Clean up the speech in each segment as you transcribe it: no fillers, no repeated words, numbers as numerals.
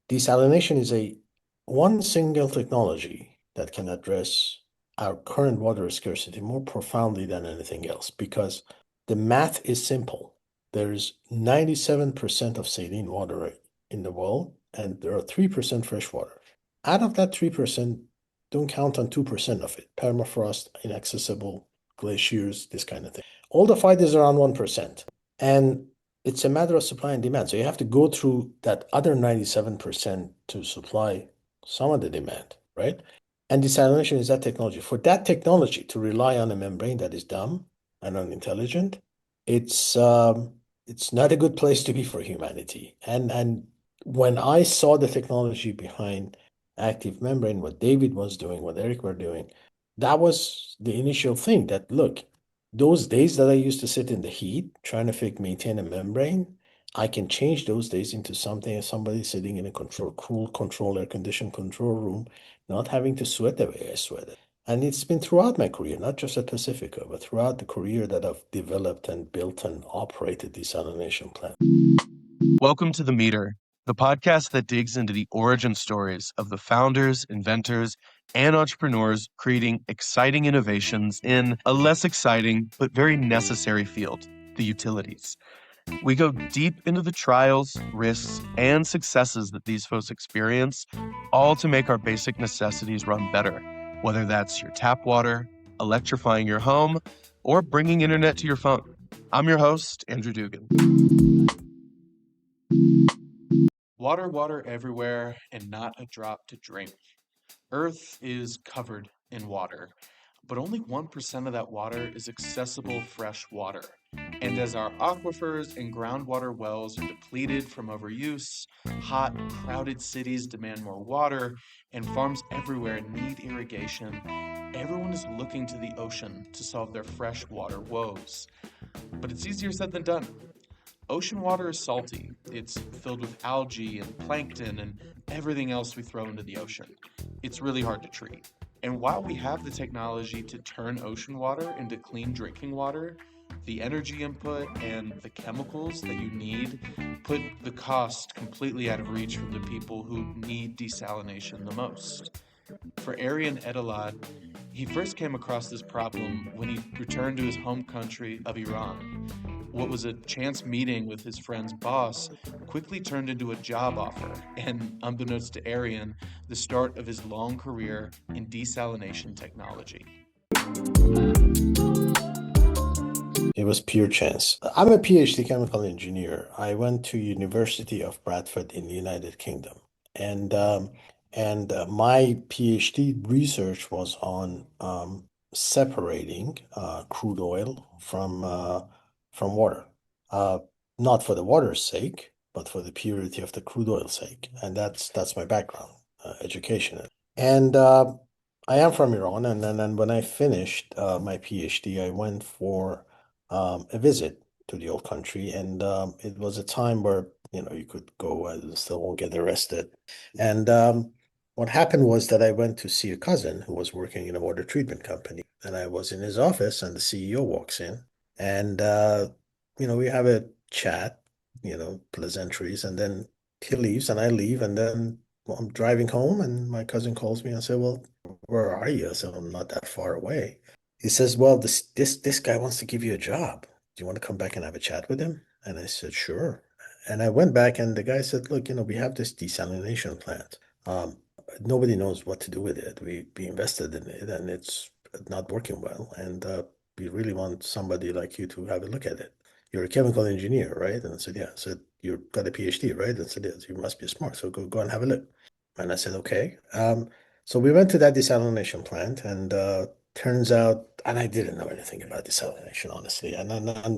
Desalination is a one single technology that can address our current water scarcity more profoundly than anything else because the math is simple. There's 97% of saline water in the world, and there are 3% fresh water. Out of that 3%, don't count on 2% of it. Permafrost, inaccessible glaciers, this kind of thing. All the fight is around 1%. And it's a matter of supply and demand. So you have to go through that other 97% to supply some of the demand, right? And desalination is that technology. For that technology to rely on a membrane that is dumb and unintelligent, it's it's not a good place to be for humanity. And when I saw the technology behind active membrane, what David was doing, what Eric were doing, that was the initial thing that look, those days that I used to sit in the heat trying to maintain a membrane, I can change those days into something as somebody sitting in a cool, control, air conditioned control room, not having to sweat the way I sweated. And it's been throughout my career, not just at Pacifica, but throughout the career that I've developed and built and operated desalination plants. Welcome to The Meter, the podcast that digs into the origin stories of the founders, inventors, and entrepreneurs creating exciting innovations in a less exciting but very necessary field, the utilities. We go deep into the trials, risks, and successes that these folks experience, all to make our basic necessities run better, whether that's your tap water, electrifying your home, or bringing internet to your phone. I'm your host, Andrew Dugan. Water, water everywhere, and not a drop to drink. Earth is covered in water, but only 1% of that water is accessible fresh water. And as our aquifers and groundwater wells are depleted from overuse, hot, crowded cities demand more water, and farms everywhere need irrigation, everyone is looking to the ocean to solve their fresh water woes. But it's easier said than done. Ocean water is salty. It's filled with algae and plankton and everything else we throw into the ocean. It's really hard to treat. And while we have the technology to turn ocean water into clean drinking water, the energy input and the chemicals that you need put the cost completely out of reach from the people who need desalination the most. For Arian Edalat, he first came across this problem when he returned to his home country of Iran. What was a chance meeting with his friend's boss quickly turned into a job offer, and unbeknownst to Arian, the start of his long career in desalination technology. It was pure chance. I'm a PhD chemical engineer. I went to University of Bradford in the United Kingdom, and my PhD research was on separating crude oil from water. Uh, Not for the water's sake, but for the purity of the crude oil sake. And that's my background, education. And I am from Iran, and then when I finished my PhD, I went for a visit to the old country, and it was a time where you could go and still won't get arrested. And what happened was that I went to see a cousin who was working in a water treatment company, and I was in his office, and the CEO walks in, and we have a chat, pleasantries, and then he leaves, and I leave, and then I'm driving home, and my cousin calls me and said, "Well, where are you?" I said, "I'm not that far away." He says, "Well, this guy wants to give you a job. Do you want to come back and have a chat with him?" And I said, "Sure." And I went back, and the guy said, "Look, we have this desalination plant. Um, Nobody knows what to do with it. We invested in it, and it's not working well. And we really want somebody like you to have a look at it. You're a chemical engineer, right?" And I said, "Yeah." I said, "You've got a PhD, right?" And I said, "Yes, you must be smart. So go and have a look." And I said, "Okay." So we went to that desalination plant, and turns out, and I didn't know anything about desalination, honestly,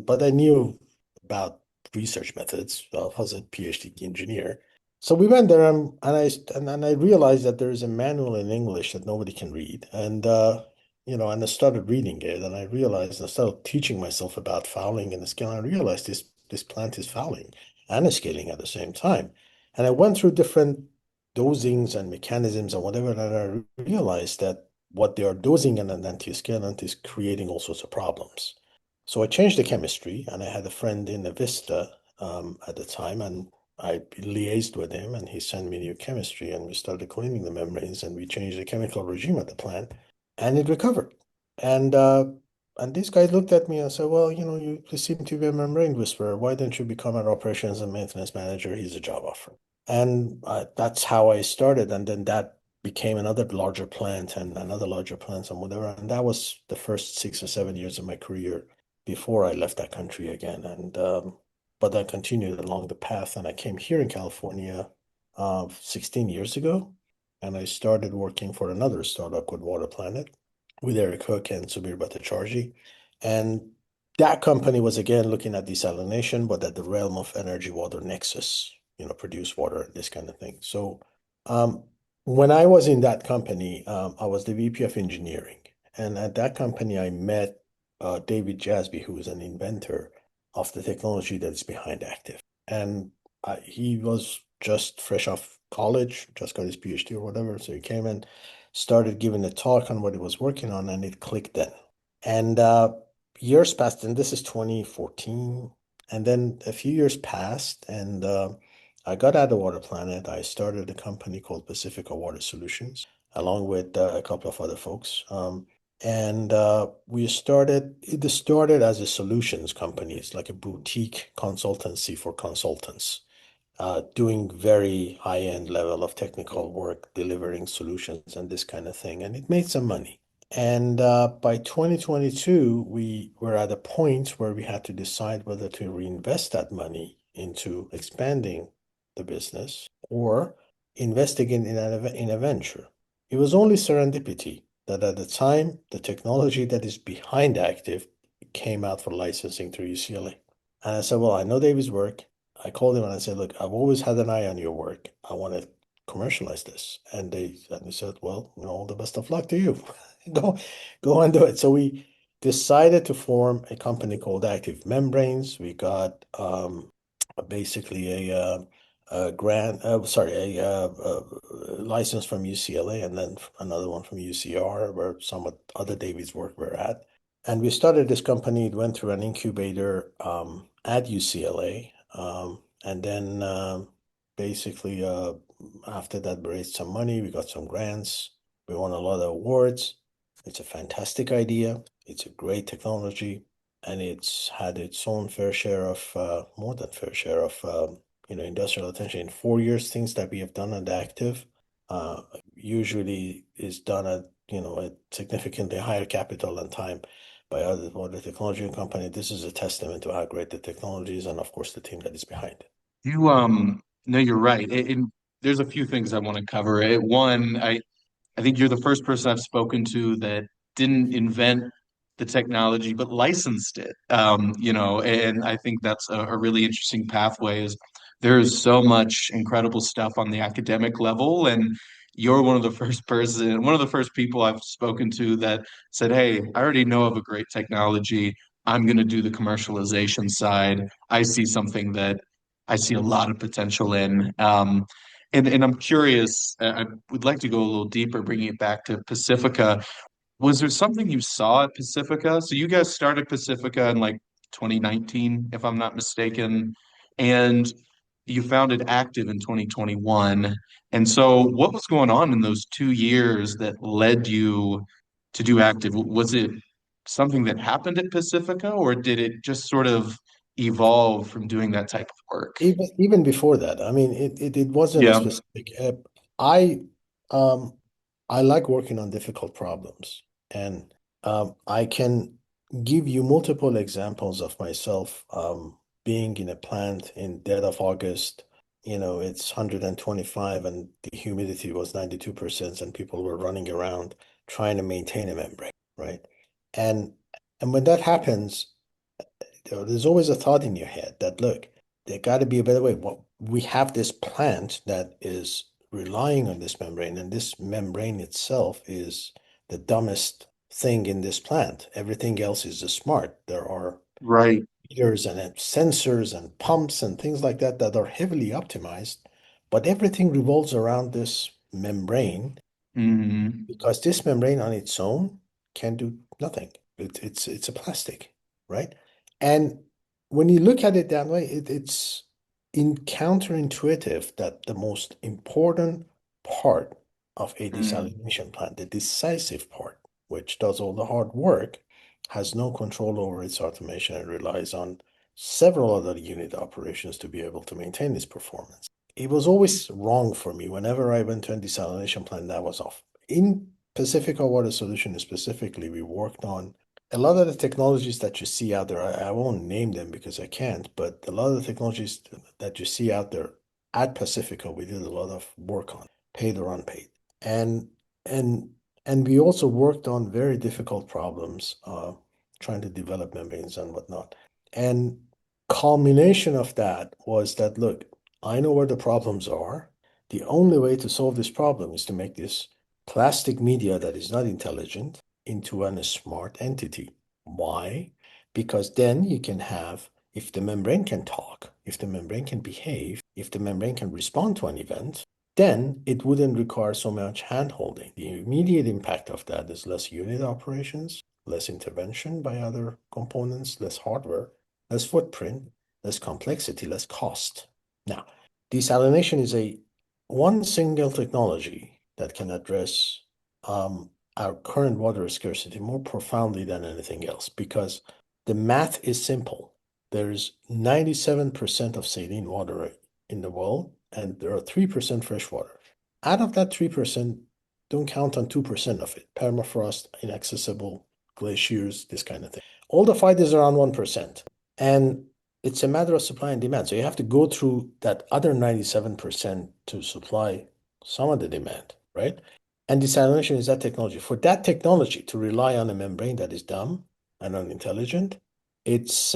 but I knew about research methods. I was a PhD engineer. So we went there, and I realized that there is a manual in English that nobody can read, and I started reading it, and I realized I started teaching myself about fouling and the scale. And I realized this plant is fouling and scaling at the same time, and I went through different dosings and mechanisms and whatever, and I realized that what they are dosing in an anti-scalant is creating all sorts of problems. So I changed the chemistry, and I had a friend in Vista at the time, and I liaised with him and he sent me new chemistry and we started cleaning the membranes and we changed the chemical regime at the plant and it recovered. And these guys looked at me and said, well, you seem to be a membrane whisperer. Why don't you become an operations and maintenance manager? Here's a job offer. And that's how I started. And then that became another larger plant and another larger plant and whatever. And that was the first 6 or 7 years of my career before I left that country again. And but I continued along the path and I came here in California 16 years ago. And I started working for another startup called Water Planet with Eric Hook and Subir Bhattacharjee. And that company was again looking at desalination, but at the realm of energy water nexus, produce water, this kind of thing. So um, when I was in that company, I was the VP of engineering. And at that company, I met David Jasby, who is an inventor of the technology that is behind active. And he was just fresh off college, just got his PhD or whatever. So he came and started giving a talk on what he was working on, and it clicked then. And years passed, and this is 2014. And then a few years passed, and I got out of Water Planet. I started a company called Pacifica Water Solutions, along with a couple of other folks. And it started as a solutions company. It's like a boutique consultancy for consultants, doing very high-end level of technical work, delivering solutions and this kind of thing. And it made some money. And by 2022, we were at a point where we had to decide whether to reinvest that money into expanding the business or investing in a venture. It was only serendipity that at the time, the technology that is behind Active came out for licensing through UCLA. And I said, well, I know David's work. I called him and I said, look, I've always had an eye on your work. I want to commercialize this. And they said, well, all the best of luck to you. Go, go and do it. So we decided to form a company called Active Membranes. We got basically a grant, sorry, license from UCLA and then another one from UCR, where some of other David's work were at. And we started this company. It went through an incubator at UCLA. And then basically, after that, we raised some money. We got some grants. We won a lot of awards. It's a fantastic idea. It's a great technology. And it's had its own fair share of, more than fair share of, industrial attention. In 4 years, things that we have done at Active uh, usually is done at, a significantly higher capital and time by other technology company. This is a testament to how great the technology is and of course the team that is behind it. You no, you're right. And there's a few things I want to cover. One, I think you're the first person I've spoken to that didn't invent the technology but licensed it. And I think that's a really interesting pathway. Is there is so much incredible stuff on the academic level, and you're one of the first people I've spoken to that said, "Hey, I already know of a great technology. I'm going to do the commercialization side. I see something that I see a lot of potential in." And I'm curious, I would like to go a little deeper, bringing it back to Pacifica. Was there something you saw at Pacifica? So you guys started Pacifica in like 2019, if I'm not mistaken, and you founded Active in 2021. And so what was going on in those 2 years that led you to do Active? Was it something that happened at Pacifica, or did it just sort of evolve from doing that type of work? Even before that, I mean, it wasn't a Yeah, specific. I um I like working on difficult problems, and I can give you multiple examples of myself being in a plant in dead of August. It's 125 and the humidity was 92%, and people were running around trying to maintain a membrane, right? And and when that happens, there's always a thought in your head that, look, there got to be a better way. Well, we have this plant that is relying on this membrane, and this membrane itself is the dumbest thing in this plant. Everything else is just smart. There are right. meters and sensors and pumps and things like that that are heavily optimized, but everything revolves around this membrane Hmm. because this membrane on its own can do nothing. It's a plastic, right? And when you look at it that way, it's counterintuitive that the most important part of a Mm, desalination plant, the decisive part, which does all the hard work, has no control over its automation and relies on several other unit operations to be able to maintain its performance. It was always wrong for me. Whenever I went to a desalination plant, that was off. In Pacifica Water Solutions specifically, we worked on a lot of the technologies that you see out there. I won't name them because I can't, but a lot of the technologies that you see out there at Pacifica, we did a lot of work on, paid or unpaid. And and and we also worked on very difficult problems, trying to develop membranes and whatnot. And culmination of that was that, look, I know where the problems are. The only way to solve this problem is to make this plastic media that is not intelligent into a smart entity. Why? Because then you can have, if the membrane can talk, if the membrane can behave, if the membrane can respond to an event, then it wouldn't require so much hand holding. The immediate impact of that is less unit operations, less intervention by other components, less hardware, less footprint, less complexity, less cost. Now, desalination is a one single technology that can address our current water scarcity more profoundly than anything else because the math is simple. There's 97% of saline water in the world, and there are 3% fresh water. Out of that 3%, don't count on 2% of it. Permafrost, inaccessible glaciers, this kind of thing. All the fight is around 1%. And it's a matter of supply and demand. So you have to go through that other 97% to supply some of the demand, right? And desalination is that technology. For that technology to rely on a membrane that is dumb and unintelligent, it's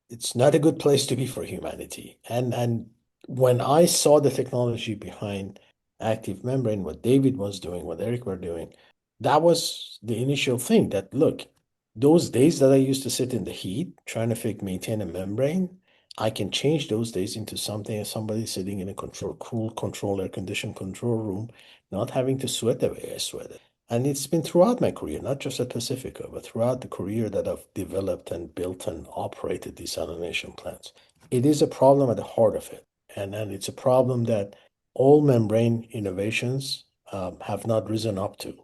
it's not a good place to be for humanity. And when I saw the technology behind active membrane, what David was doing, what Eric were doing, that was the initial thing that, look, those days that I used to sit in the heat trying to maintain a membrane, I can change those days into something, somebody sitting in a cool, control, air conditioned control room, not having to sweat the way I sweated. And it's been throughout my career, not just at Pacifica, but throughout the career that I've developed and built and operated desalination plants. It is a problem at the heart of it. And it's a problem that all membrane innovations have not risen up to.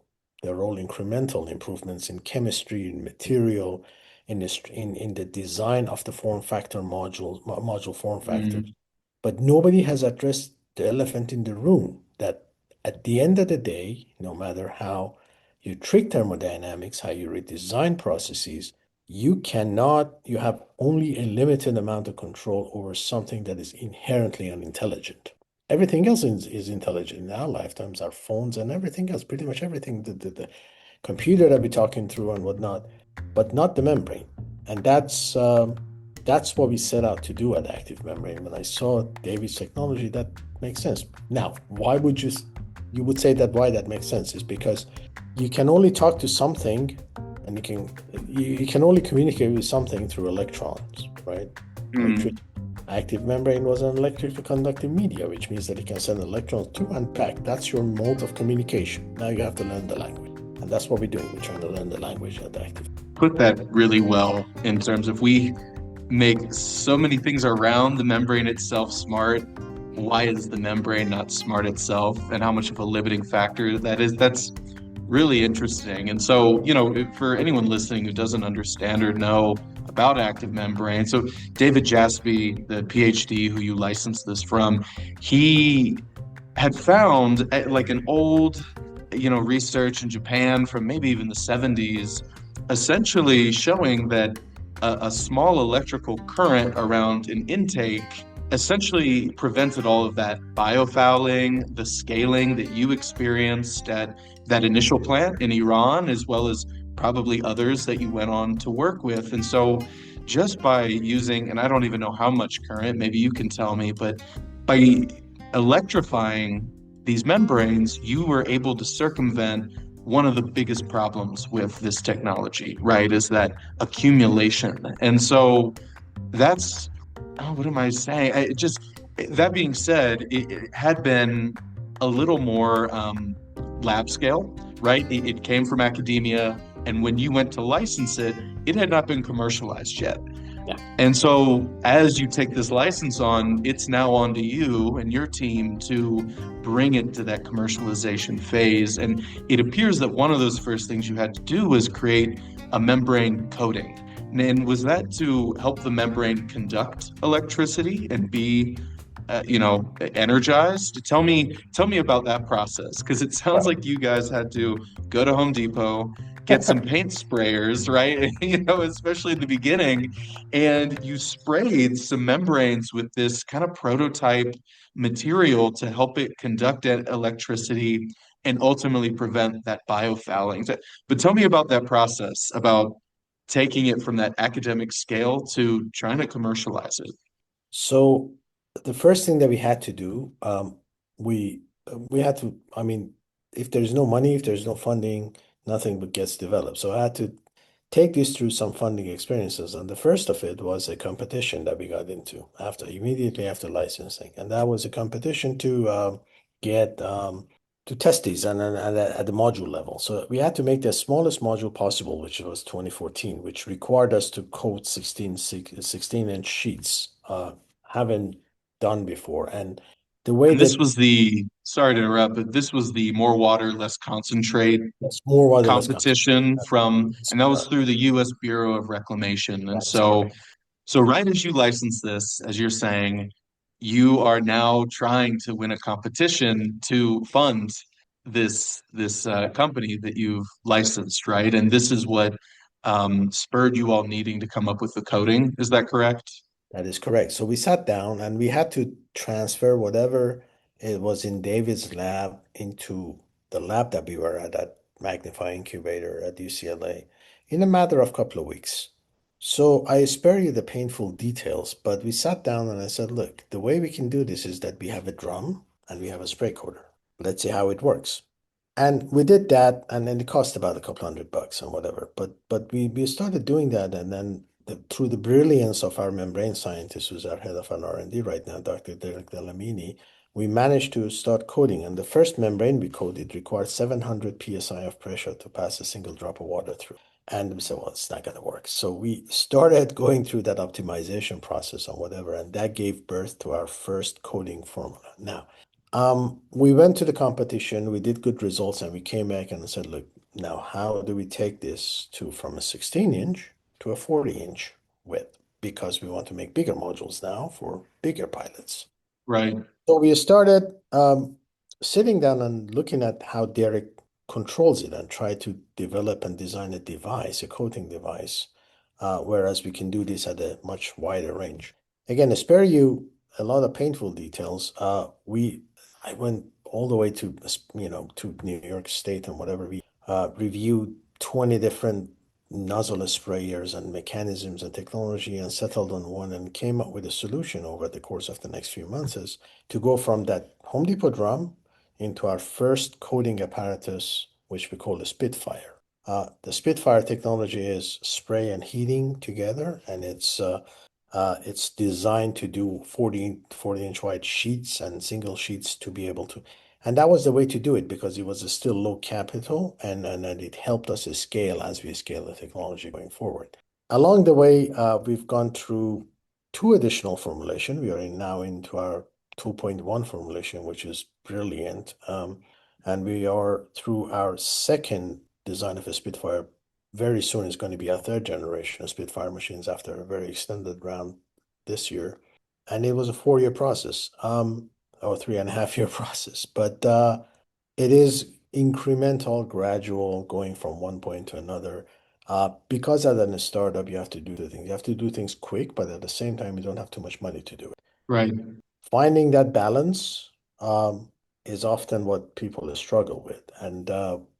They're all incremental improvements in chemistry, in material, in the design of the form factor module form factors. mm, But nobody has addressed the elephant in the room that at the end of the day, no matter how you trick thermodynamics, how you redesign processes, you have only a limited amount of control over something that is inherently unintelligent. Everything else is intelligent in our lifetimes, our phones and everything else, pretty much everything, the computer that we're talking through and whatnot, but not the membrane. And that's what we set out to do at Active Membrane. When I saw David's technology, that makes sense. Now, why would you would say that why that makes sense is because you can only talk to something and you can only communicate with something through electrons, right? Electric mm. active membrane was an electrically conductive media, which means that it can send electrons to and back. That's your mode of communication. Now you have to learn the language. And that's what we're doing. We're trying to learn the language at active. Put that really well in terms of we make so many things around the membrane itself smart. Why is the membrane not smart itself, and how much of a limiting factor that is? That's really interesting. And so, for anyone listening who doesn't understand or know about active membrane, so David Jaspi, the PhD who you licensed this from, he had found like an old, research in Japan from maybe even the 70s, essentially showing that a small electrical current around an intake essentially prevented all of that biofouling, the scaling that you experienced at that initial plant in Iran, as well as probably others that you went on to work with. And so just by using, and I don't even know how much current, maybe you can tell me, but by electrifying these membranes, you were able to circumvent one of the biggest problems with this technology, right? Is that accumulation. And so that's, oh, what am I saying? That being said, it had been a little more lab scale, right? It came from academia. And when you went to license it, it had not been commercialized yet. Yeah. And so, as you take this license on, it's now on to you and your team to bring it to that commercialization phase. And it appears that one of those first things you had to do was create a membrane coating. And was that to help the membrane conduct electricity and be energized? Tell me about that process, because it sounds Right. like you guys had to go to Home Depot, get some paint sprayers, right? Especially in the beginning, and you sprayed some membranes with this kind of prototype material to help it conduct that electricity and ultimately prevent that biofouling. But tell me about that process, about taking it from that academic scale to trying to commercialize it. So the first thing that we had to do, we had to, I mean, if there's no money, if there's no funding, nothing but gets developed. So I had to take this through some funding experiences. And the first of it was a competition that we got into immediately after licensing. And that was a competition to get to test these and at the module level. So we had to make the smallest module possible, which was 2014, which required us to coat 16-inch sheets. Haven't done before. And the way And this that was sorry to interrupt, but this was the more water, less concentrate it's more wireless concentrate. competition from, That's and that was correct. through the U.S. Bureau of Reclamation. And That is correct. so right as you license this, as you're saying, you are now trying to win a competition to fund this company that you've licensed, right? And this is what spurred you all needing to come up with the coding. Is that correct? That is correct. So we sat down and we had to transfer whatever it was in David's lab into the lab that we were at, that magnifying incubator at UCLA, in a matter of a couple of weeks. So I spare you the painful details, but we sat down and I said, look, the way we can do this is that we have a drum and we have a spray coater. Let's see how it works. And we did that, and then it cost about a couple $100 and whatever. But we started doing that, and then through the brilliance of our membrane scientist, who's our head of an R&D right now, Dr. Derek Delamini, we managed to start coating. And the first membrane we coated required 700 psi of pressure to pass a single drop of water through. And we said, well, it's not going to work. So we started going through that optimization process and whatever, and that gave birth to our first coating formula. Now, we went to the competition, we did good results, and we came back and said, look, now how do we take this to from a 16-inch to a 40-inch width? Because we want to make bigger modules now for bigger pilots. Right. So we started sitting down and looking at how Derek controls it and try to develop and design a device, a coating device, whereas we can do this at a much wider range. Again, to spare you a lot of painful details, I went all the way to to New York State and whatever. We reviewed 20 different nozzle sprayers and mechanisms and technology and settled on one and came up with a solution over the course of the next few months is to go from that Home Depot drum into our first coating apparatus, which we call the Spitfire. The Spitfire technology is spray and heating together, and it's designed to do 40-inch wide sheets and single sheets to be able to. And that was the way to do it because it was still low capital and it helped us to scale as we scale the technology going forward. Along the way, we've gone through two additional formulation. We are now into our 2.1 formulation, which is brilliant. And we are through our second design of a Spitfire. Very soon is going to be our third generation of Spitfire machines after a very extended round this year. And it was a 4-year process, or 3.5-year process. But it is incremental, gradual, going from one point to another. Because as a startup, you have to do the things. You have to do things quick, but at the same time, you don't have too much money to do it. Right. Finding that balance is often what people struggle with. And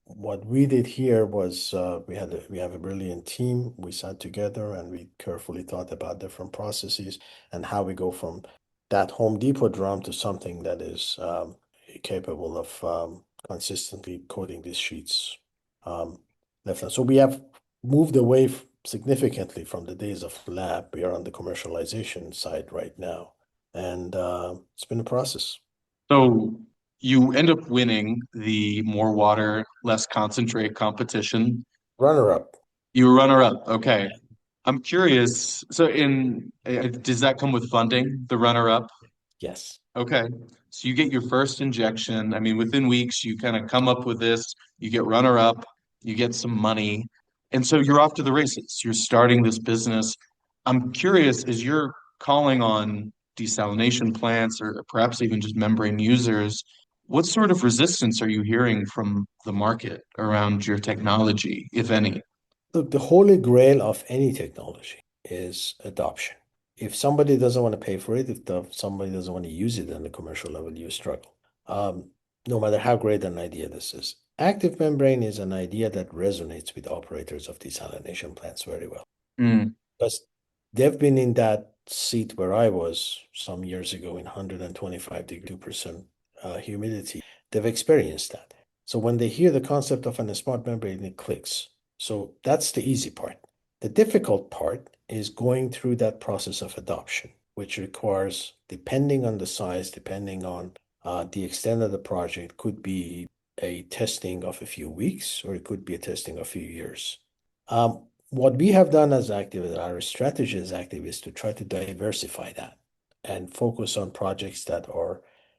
what we did here was we have a brilliant team. We sat together and we carefully thought about different processes and how we go from that Home Depot drum to something that is capable of consistently coating these sheets left. And so we have moved away significantly from the days of lab. We are on the commercialization side right now. And it's been a process. So you end up winning the more water, less concentrate competition. Runner up. You were runner up. Okay. I'm curious. Does that come with funding, the runner-up? Yes. Okay. So you get your first injection. I mean, within weeks, you kind of come up with this, you get runner-up, you get some money, and so you're off to the races. You're starting this business. I'm curious, as you're calling on desalination plants or perhaps even just membrane users, what sort of resistance are you hearing from the market around your technology, if any? Look, the holy grail of any technology is adoption. If somebody doesn't want to pay for it, somebody doesn't want to use it on the commercial level, you struggle. Um, no matter how great an idea this is. Active membrane is an idea that resonates with operators of desalination plants very well. Mm, Because they've been in that seat where I was some years ago in 125-degree 2% humidity. They've experienced that. So when they hear the concept of an smart membrane, it clicks. So that's the easy part. The difficult part is going through that process of adoption, which requires, depending on the size, depending on the extent of the project, could be a testing of a few weeks, or it could be a testing of a few years. What we have done as activists, our strategy as activists, is to try to diversify that and focus on projects that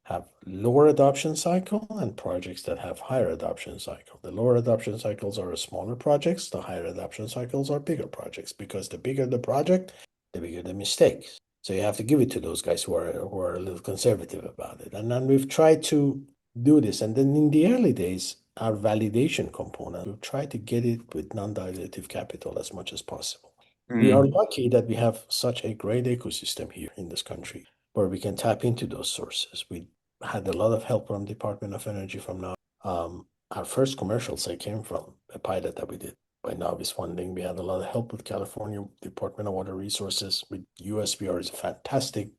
have lower adoption cycle and projects that have higher adoption cycle. The lower adoption cycles are smaller projects. The higher adoption cycles are bigger projects, because the bigger the project, the bigger the mistakes. So you have to give it to those guys who are a little conservative about it. And then we've tried to do this. And then in the early days, our validation component, we've tried to get it with non-dilutive capital as much as possible. We are mm. lucky that we have such a great ecosystem here in this country where we can tap into those sources. We had a lot of help from Department of Energy from now. Our first commercial site came from a pilot that we did by Navis funding. We had a lot of help with California Department of Water Resources. With USBR is a fantastic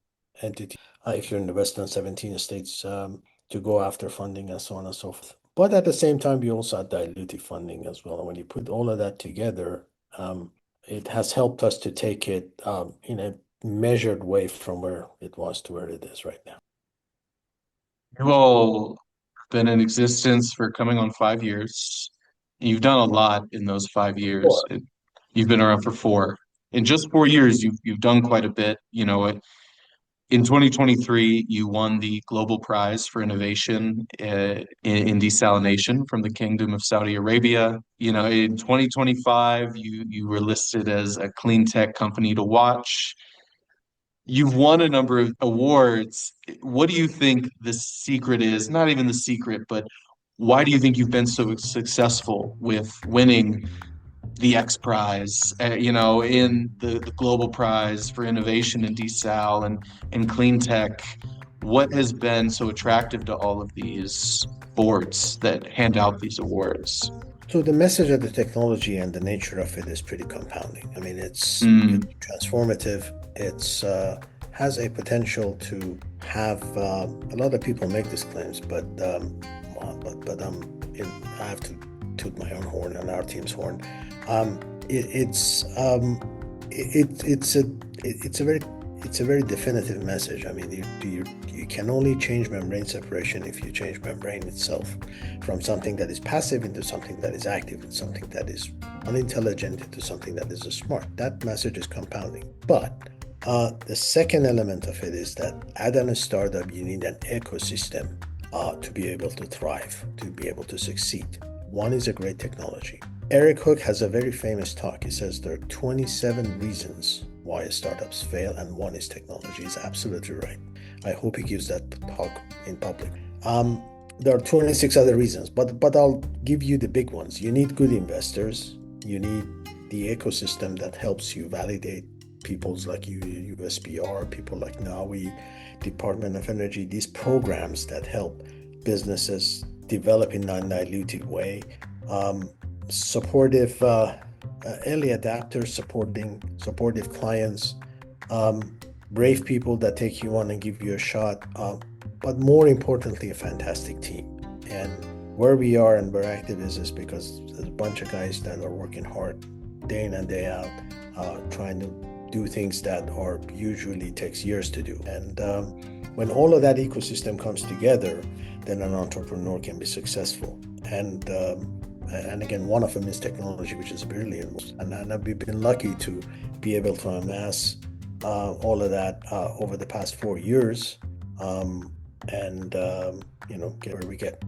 entity. If you're in the Western 17 states, to go after funding and so on and so forth. But at the same time, we also had dilutive funding as well. And when you put all of that together, it has helped us to take it in a measured way from where it was to where it is right now. You've all been in existence for coming on 5 years. You've done a lot in those 5 years. Sure. You've been around for four. In just 4 years, you've done quite a bit. In 2023, you won the Global Prize for Innovation in Desalination from the Kingdom of Saudi Arabia. In 2025, you were listed as a clean tech company to watch. You've won a number of awards. What do you think the secret is? Not even the secret, but why do you think you've been so successful with winning the X Prize, in the Global Prize for Innovation in Desal and Clean Tech? What has been so attractive to all of these boards that hand out these awards? So the message of the technology and the nature of it is pretty compounding. I mean, it's Mm. transformative. It's has a potential to have a lot of people make these claims, I have to toot my own horn and our team's horn. Um, it, it's it's a very definitive message. I mean, you can only change membrane separation if you change membrane itself from something that is passive into something that is active, and something that is unintelligent into something that is smart. That message is compounding. But the second element of it is that at a startup, you need an ecosystem to be able to thrive, to be able to succeed. One is a great technology. Eric Hook has a very famous talk. He says there are 27 reasons why startups fail, and one is technology. He's absolutely right. I hope he gives that talk in public. There are 26 other reasons, but I'll give you the big ones. You need good investors. You need the ecosystem that helps you validate people's like USBR, people like NAWI, Department of Energy, these programs that help businesses develop in a non-dilutive way. Supportive early adapters, supportive clients, brave people that take you on and give you a shot, but more importantly, a fantastic team. And where we are and where Active is because there's a bunch of guys that are working hard day in and day out, trying to do things that are usually takes years to do. And when all of that ecosystem comes together, then an entrepreneur can be successful. And And again, one of them is technology, which is brilliant. And we've been lucky to be able to amass all of that over the past 4 years, um, and get where we get.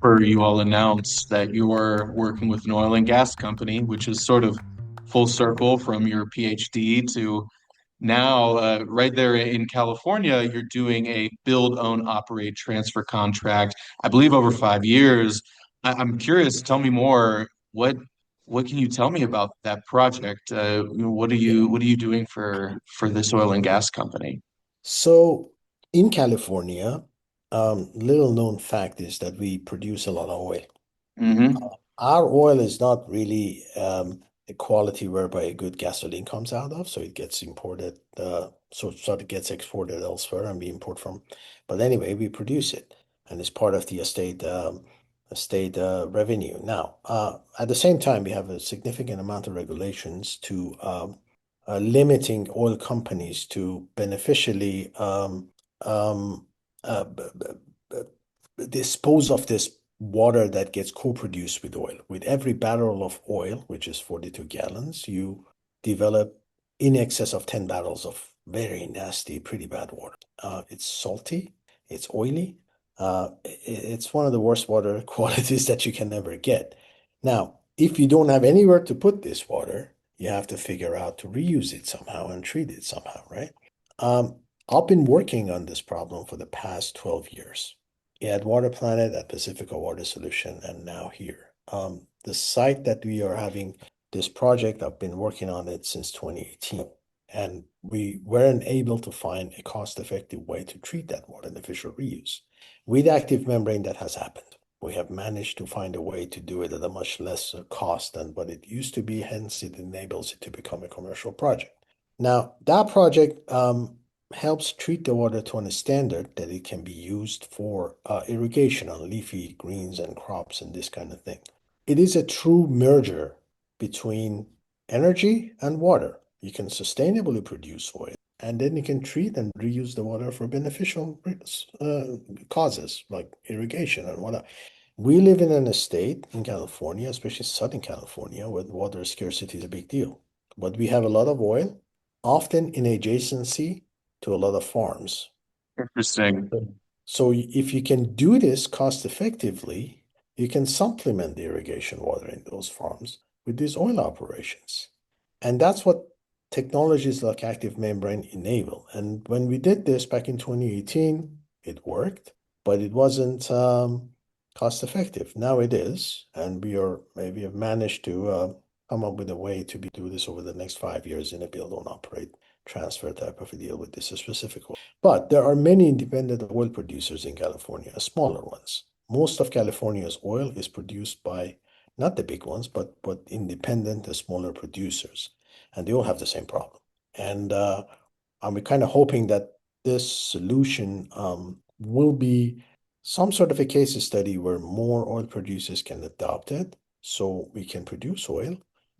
Or you all announced that you're working with an oil and gas company, which is sort of full circle from your PhD to now, right there in California, you're doing a build, own, operate, transfer contract, I believe over 5 years. I'm curious, tell me more. What can you tell me about that project? Yeah. What are you doing for this oil and gas company? So in California, little known fact is that we produce a lot of oil. Hmm. Our oil is not really a quality whereby a good gasoline comes out of, so it gets imported, so it gets exported elsewhere and we import from. But anyway, we produce it, and it's part of the estate revenue. Now, at the same time, we have a significant amount of regulations to limiting oil companies to beneficially um, b- b- dispose of this water that gets co-produced with oil. With every barrel of oil, which is 42 gallons, you develop in excess of 10 barrels of very nasty, pretty bad water. It's salty, it's oily. It's one of the worst water qualities that you can ever get. Now, if you don't have anywhere to put this water, you have to figure out to reuse it somehow and treat it somehow, right? Um, I've been working on this problem for the past 12 years. At Water Planet, at Pacifica Water Solution, and now here. The site that we are having this project, I've been working on it since 2018, and we weren't able to find a cost-effective way to treat that water in official reuse. With active membrane, that has happened. We have managed to find a way to do it at a much lesser cost than what it used to be, hence it enables it to become a commercial project. Now, that project helps treat the water to a standard that it can be used for irrigation on leafy greens and crops and this kind of thing. It is a true merger between energy and water. You can sustainably produce oil, and then you can treat and reuse the water for beneficial causes like irrigation and whatnot. We live in an estate in California, especially Southern California, where water scarcity is a big deal. But we have a lot of oil, often in adjacency to a lot of farms. Interesting. So if you can do this cost effectively, you can supplement the irrigation water in those farms with these oil operations. And that's what technologies like active membrane enable. And when we did this back in 2018, it worked, but it wasn't cost effective. Now it is, and we have managed to come up with a way to do this over the next 5 years in a build own operate transfer type of a deal with this specific one. But there are many independent oil producers in California, smaller ones. Most of California's oil is produced by not the big ones, but independent, smaller producers, and they all have the same problem. And I'm kind of hoping that this solution will be some sort of a case study where more oil producers can adopt it, so we can produce oil,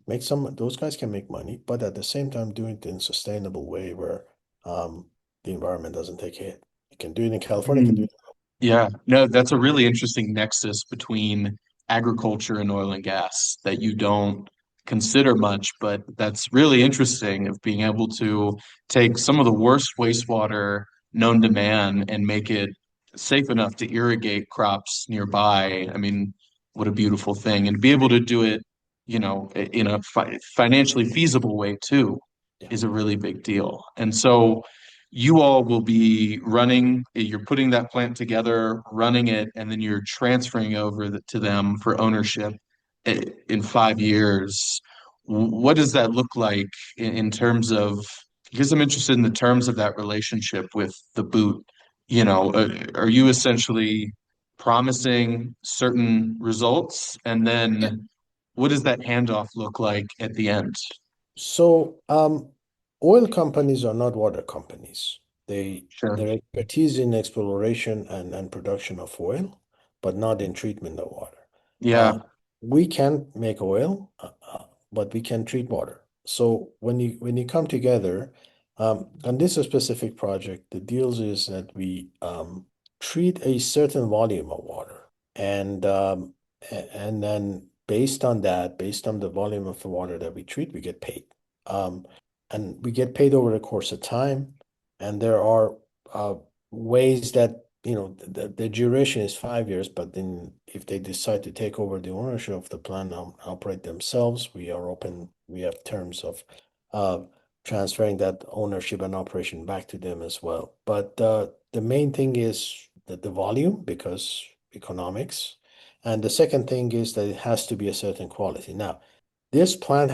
make some. Those guys can make money, but at the same time, do it in a sustainable way where the environment doesn't take a hit. You can do it in California. You can do it. Yeah, no, that's a really interesting nexus between agriculture and oil and gas that you don't consider much, but that's really interesting of being able to take some of the worst wastewater known to man and make it safe enough to irrigate crops nearby. I mean, what a beautiful thing. And be able to do it, in a financially feasible way too, Yeah. is a really big deal. And so you all will be you're putting that plant together, running it, and then you're transferring over to them for ownership in 5 years. What does that look like in terms of, because I'm interested in the terms of that relationship with the boot. Are you essentially promising certain results? And Yeah. then what does that handoff look like at the end? So, oil companies are not water companies. Sure. Their expertise in exploration and production of oil, but not in treatment of water. Uh, Yeah. we can make oil, but we can treat water. So when you come together, on this specific project, the deals is that we treat a certain volume of water, and and then based on that, based on the volume of the water that we treat, we get paid. Um, and we get paid over the course of time. And there are uh, ways that, the duration is 5 years, but then if they decide to take over the ownership of the plant and operate themselves, we are open. We have terms of uh, transferring that ownership and operation back to them as well. But the main thing is that the volume, because economics. And the second thing is that it has to be a certain quality. Now, this plant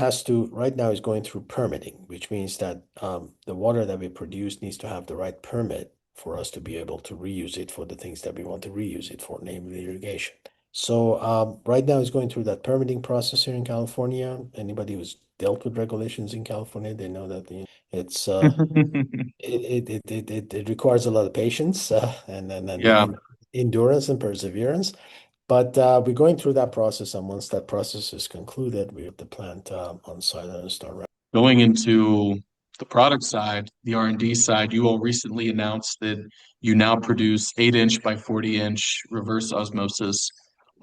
right now is going through permitting, which means that the water that we produce needs to have the right permit for us to be able to reuse it for the things that we want to reuse it for, namely irrigation. So right now it's going through that permitting process here in California. Anybody who's dealt with regulations in California, they know that it's it requires a lot of patience and Yeah. endurance and perseverance. But we're going through that process, and once that process is concluded, we have the plant on site and start. Going into the product side, the R&D side, you all recently announced that you now produce 8-inch by 40-inch reverse osmosis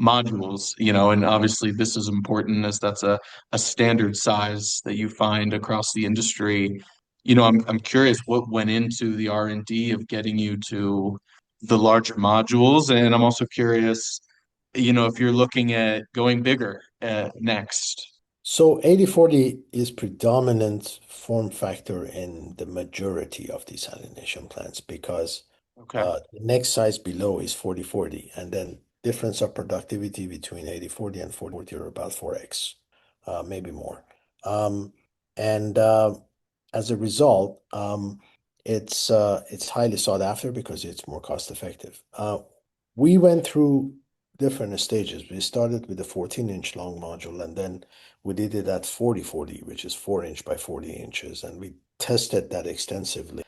modules, and obviously this is important as that's a standard size that you find across the industry. I'm curious what went into the R&D of getting you to the larger modules, and I'm also curious, if you're looking at going bigger next. So 8040 is predominant form factor in the majority of desalination plants because Okay. the next size below is 4040, and then difference of productivity between 8040 and 4040 are about 4x, maybe more. Um, and as a result, it's highly sought after because it's more cost effective. We went through different stages. We started with a 14-inch long module, and then we did it at 4040, which is 4-inch by 40 inches, and we tested that extensively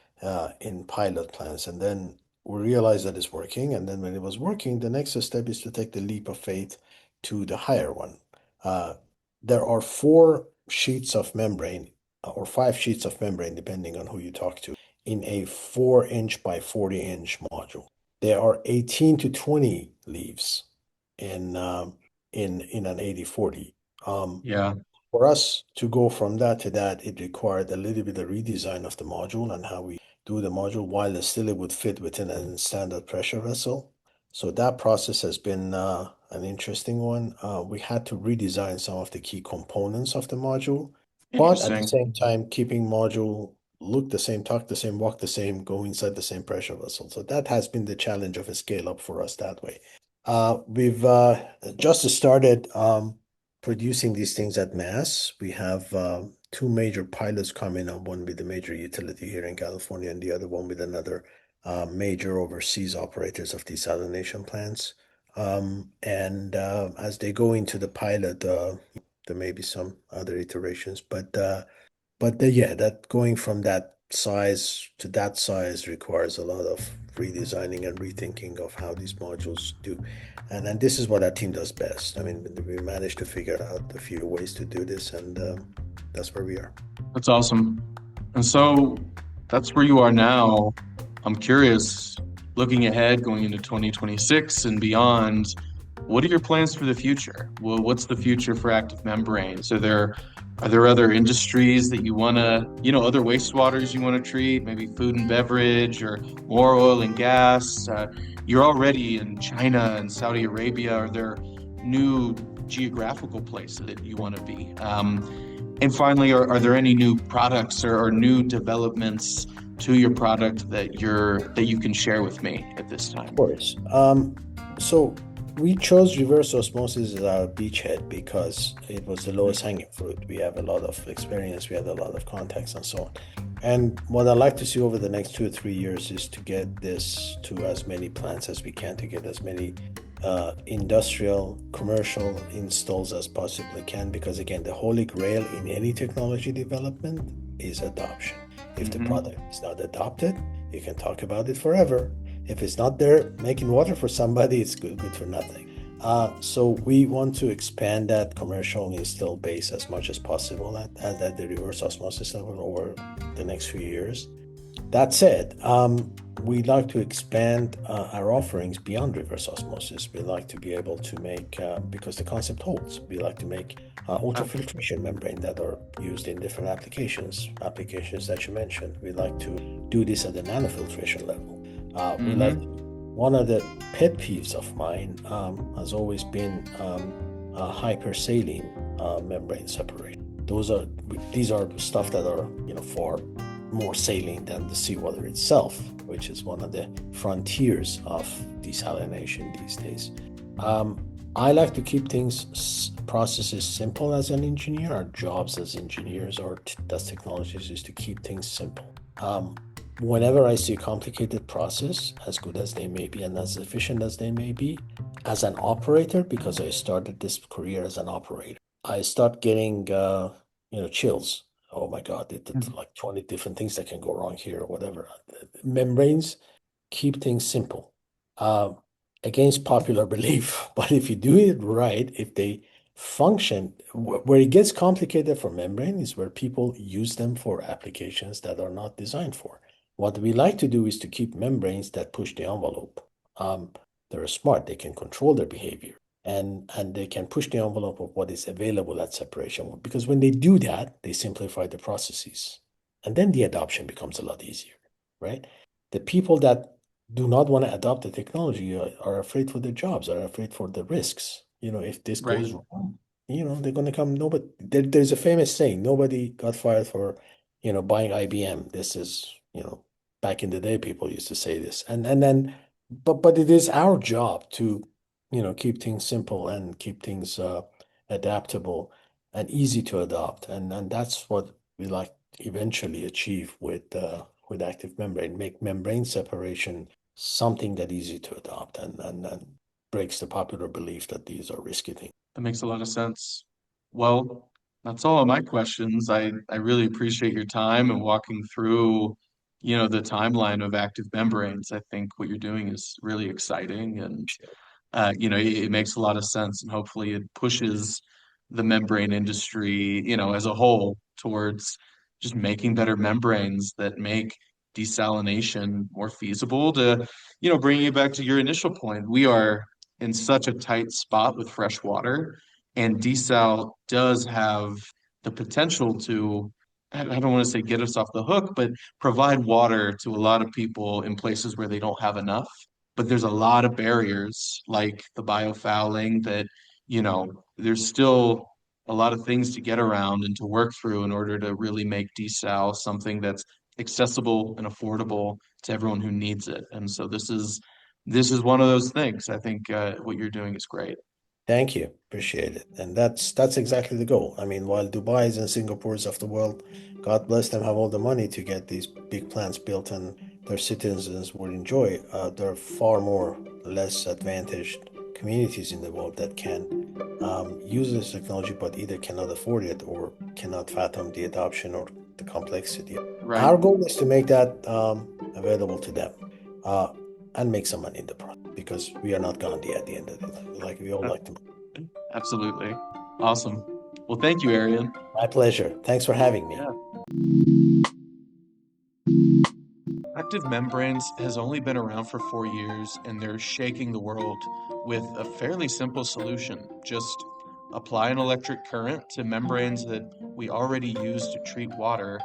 in pilot plants. And then we realized that it's working. And then when it was working, the next step is to take the leap of faith to the higher one. Uh, there are 4 sheets of membrane or 5 sheets of membrane, depending on who you talk to, in a 4-inch by 40-inch module. There are 18 to 20 leaves in an 8040. Yeah. For us to go from that to that, it required a little bit of redesign of the module and how we do the module while still it would fit within a standard pressure vessel. So that process has been an interesting one. We had to redesign some of the key components of the module, but at the Interesting. same time, keeping module look the same, talk the same, walk the same, go inside the same pressure vessel. So that has been the challenge of a scale up for us that way. We've just started producing these things at mass. We have 2 major pilots coming up, one with a major utility here in California and the other one with another major overseas operators of desalination plants. And as they go into the pilot, there may be some other iterations, yeah, that going from that size to that size requires a lot of redesigning and rethinking of how these modules do. And this is what our team does best. I mean, we managed to figure out a few ways to do this, and that's where we are. That's awesome. And so that's where you are now. I'm curious, looking ahead, going into 2026 and beyond, what are your plans for the future? Well, what's the future for active membranes? Are there other industries that you want to, other wastewaters you want to treat, maybe food and beverage or more oil and gas? You're already in China and Saudi Arabia. Are there new geographical places that you want to be? And finally, are there any new products or new developments to your product that you can share with me at this Of time? course. So we chose reverse osmosis as our beachhead because it was the lowest hanging fruit. We have a lot of experience, we had a lot of contacts, and so on. And what I'd like to see over the next 2 or 3 years is to get this to as many plants as we can, to get as many industrial, commercial installs as possibly can, because again, the holy grail in any technology development is adoption. If the Hmm. product is not adopted, you can talk about it forever. If it's not there making water for somebody, it's good for nothing. So we want to expand that commercial install base as much as possible at the reverse osmosis level over the next few years. That said, we like to expand our offerings beyond reverse osmosis. We like to be able to make, because the concept holds, we like to make Uh, ultrafiltration membrane that are used in different applications that you mentioned. We like to do this at the nanofiltration level. We like mm-hmm. one of the pet peeves of mine has always been hypersaline membrane separation. These are stuff that are far more saline than the seawater itself, which is one of the frontiers of desalination these days. I like to keep processes simple as an engineer. Our jobs as engineers or as technologists is to keep things simple. Whenever I see a complicated process, as good as they may be and as efficient as they may be, as an operator, because I started this career as an operator, I start getting chills. Oh my God, it's like 20 different things that can go wrong here or whatever. Membranes keep things simple. Uh, Against popular belief, but if you do it right, if they function, where it gets complicated for membrane is where people use them for applications that are not designed for. What we like to do is to keep membranes that push the envelope. Um, they're smart, they can control their behavior and they can push the envelope of what is available at separation. Because when they do that, they simplify the processes. And then the adoption becomes a lot easier, right? The people that do not want to adopt the technology are afraid for their jobs, are afraid for the risks. If this Right. goes wrong, they're going to come. Nobody, there's a famous saying, nobody got fired for, buying IBM. This is, back in the day, people used to say this. And then, but it is our job to, keep things simple and keep things adaptable and easy to adopt. And that's what we like eventually achieve with active membrane, make membrane separation something that easy to adopt and breaks the popular belief that these are risky things. That makes a lot of sense. Well, that's all of my questions. I really appreciate your time and walking through, the timeline of active membranes. I think what you're doing is really exciting and it makes a lot of sense, and hopefully it pushes the membrane industry, as a whole towards just making better membranes that make desalination more feasible to, bringing it back to your initial point, we are in such a tight spot with fresh water, and desal does have the potential to, I don't want to say get us off the hook, but provide water to a lot of people in places where they don't have enough. But there's a lot of barriers like the biofouling that, there's still a lot of things to get around and to work through in order to really make desal something that's accessible and affordable to everyone who needs it. And so this is one of those things. I think what you're doing is great. Thank you. Appreciate it. And that's exactly the goal. I mean, while Dubai's and Singapore's of the world, God bless them, have all the money to get these big plants built and their citizens would enjoy, there are far more less advantaged communities in the world that can use this technology, but either cannot afford it or cannot fathom the adoption or the complexity. Right. Our goal is to make that available to them uh, and make some money in the process because we are not Gandhi at the end of the day. Like we all Uh, like to. Absolutely. Awesome. Well, thank you, Arian. My pleasure. Thanks for having me. Yeah. Active membranes has only been around for 4 years, and they're shaking the world with a fairly simple solution. Just apply an electric current to membranes that we already use to treat water,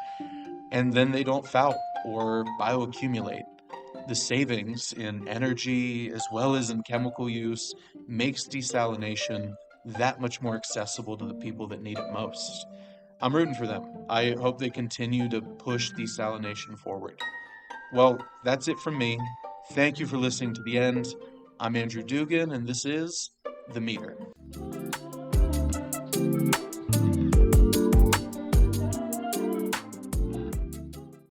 and then they don't foul or bioaccumulate. The savings in energy as well as in chemical use makes desalination that much more accessible to the people that need it most. I'm rooting for them. I hope they continue to push desalination forward. Well, that's it from me. Thank you for listening to the end. I'm Andrew Dugan, and this is The Meter.